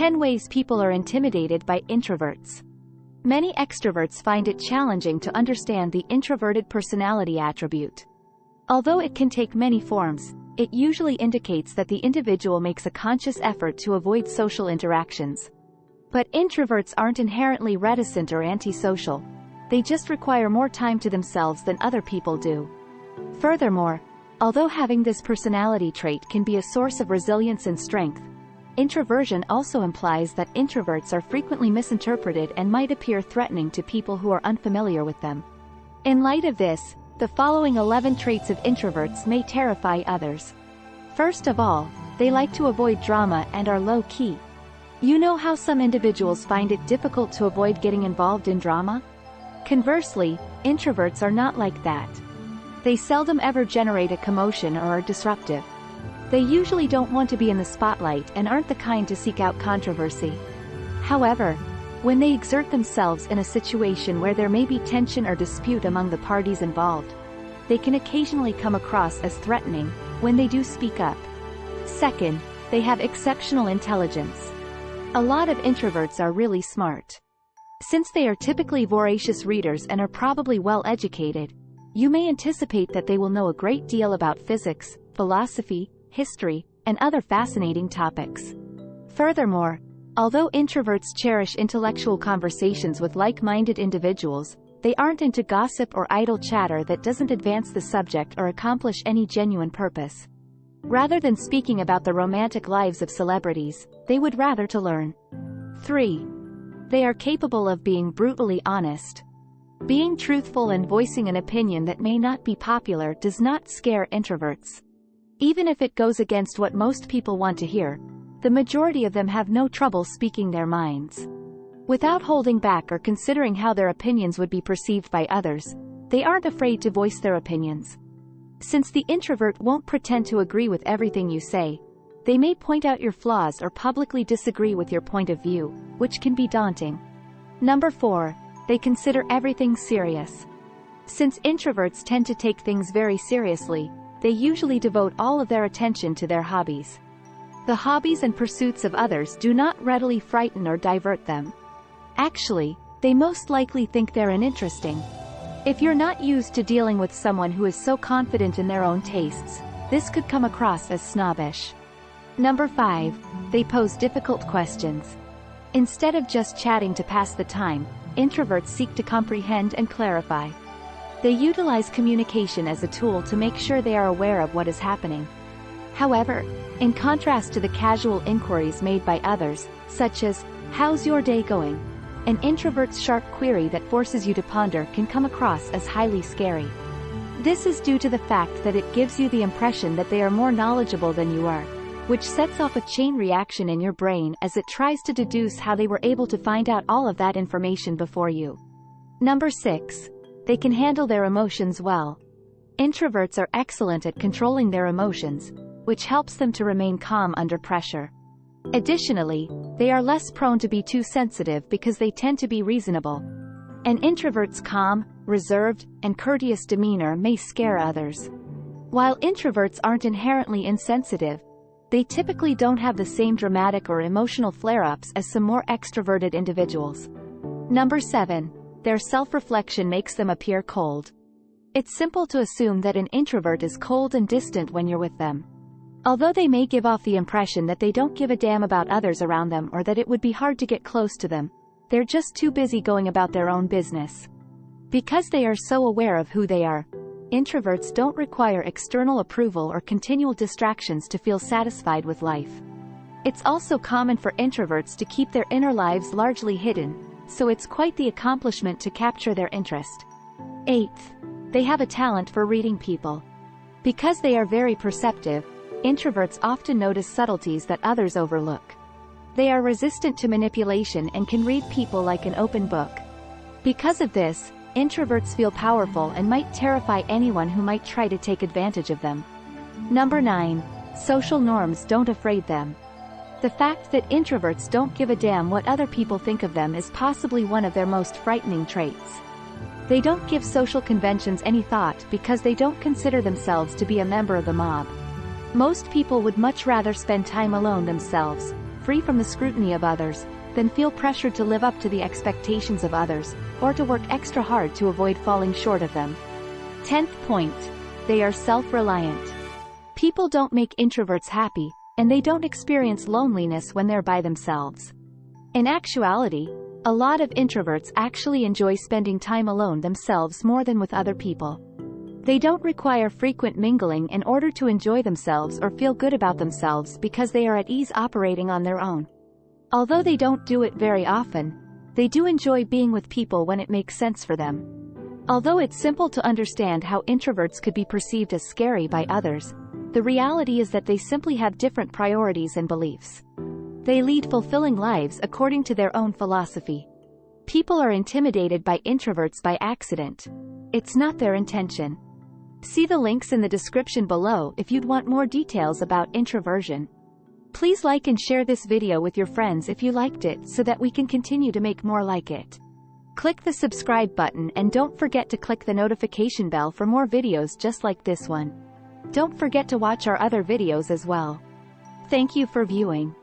10 ways people are intimidated by introverts. Many extroverts find it challenging to understand the introverted personality attribute. Although it can take many forms, it usually indicates that the individual makes a conscious effort to avoid social interactions. But introverts aren't inherently reticent or antisocial. They just require more time to themselves than other people do. Furthermore, although having this personality trait can be a source of resilience and strength, introversion also implies that introverts are frequently misinterpreted and might appear threatening to people who are unfamiliar with them. In light of this, the following 11 traits of introverts may terrify others. First of all, they like to avoid drama and are low-key. You know how some individuals find it difficult to avoid getting involved in drama? Conversely, introverts are not like that. They seldom ever generate a commotion or are disruptive. They usually don't want to be in the spotlight and aren't the kind to seek out controversy. However, when they exert themselves in a situation where there may be tension or dispute among the parties involved, they can occasionally come across as threatening when they do speak up. Second, they have exceptional intelligence. A lot of introverts are really smart. Since they are typically voracious readers and are probably well educated, you may anticipate that they will know a great deal about physics, philosophy, history, and other fascinating topics. Furthermore, although introverts cherish intellectual conversations with like-minded individuals, they aren't into gossip or idle chatter that doesn't advance the subject or accomplish any genuine purpose. Rather than speaking about the romantic lives of celebrities, they would rather to learn. 3. They are capable of being brutally honest. Being truthful and voicing an opinion that may not be popular does not scare introverts. Even if it goes against what most people want to hear, the majority of them have no trouble speaking their minds. Without holding back or considering how their opinions would be perceived by others, they aren't afraid to voice their opinions. Since the introvert won't pretend to agree with everything you say, they may point out your flaws or publicly disagree with your point of view, which can be daunting. Number 4. They consider everything serious. Since introverts tend to take things very seriously, they usually devote all of their attention to their hobbies. The hobbies and pursuits of others do not readily frighten or divert them. Actually, they most likely think they're uninteresting. If you're not used to dealing with someone who is so confident in their own tastes, this could come across as snobbish. Number 5. They pose difficult questions. Instead of just chatting to pass the time, introverts seek to comprehend and clarify. They utilize communication as a tool to make sure they are aware of what is happening. However, in contrast to the casual inquiries made by others, such as, "How's your day going?" an introvert's sharp query that forces you to ponder can come across as highly scary. This is due to the fact that it gives you the impression that they are more knowledgeable than you are, which sets off a chain reaction in your brain as it tries to deduce how they were able to find out all of that information before you. Number 6. They can handle their emotions well. Introverts are excellent at controlling their emotions, which helps them to remain calm under pressure. Additionally, they are less prone to be too sensitive because they tend to be reasonable. An introvert's calm, reserved, and courteous demeanor may scare others. While introverts aren't inherently insensitive, they typically don't have the same dramatic or emotional flare-ups as some more extroverted individuals. Number 7. Their self-reflection makes them appear cold. It's simple to assume that an introvert is cold and distant when you're with them. Although they may give off the impression that they don't give a damn about others around them or that it would be hard to get close to them, they're just too busy going about their own business. Because they are so aware of who they are, introverts don't require external approval or continual distractions to feel satisfied with life. It's also common for introverts to keep their inner lives largely hidden, so it's quite the accomplishment to capture their interest. 8th. They have a talent for reading people. Because they are very perceptive, introverts often notice subtleties that others overlook. They are resistant to manipulation and can read people like an open book. Because of this, introverts feel powerful and might terrify anyone who might try to take advantage of them. Number 9. Social norms don't afraid them. The fact that introverts don't give a damn what other people think of them is possibly one of their most frightening traits. They don't give social conventions any thought because they don't consider themselves to be a member of the mob. Most people would much rather spend time alone themselves, free from the scrutiny of others, than feel pressured to live up to the expectations of others, or to work extra hard to avoid falling short of them. 10th point. They are self-reliant. People don't make introverts happy, and they don't experience loneliness when they're by themselves. In actuality, a lot of introverts actually enjoy spending time alone themselves more than with other people. They don't require frequent mingling in order to enjoy themselves or feel good about themselves because they are at ease operating on their own. Although they don't do it very often, they do enjoy being with people when it makes sense for them. Although it's simple to understand how introverts could be perceived as scary by others, the reality is that they simply have different priorities and beliefs. They lead fulfilling lives according to their own philosophy. People are intimidated by introverts by accident. It's not their intention. See the links in the description below if you'd want more details about introversion. Please like and share this video with your friends if you liked it so that we can continue to make more like it. Click the subscribe button and don't forget to click the notification bell for more videos just like this one. Don't forget to watch our other videos as well. Thank you for viewing.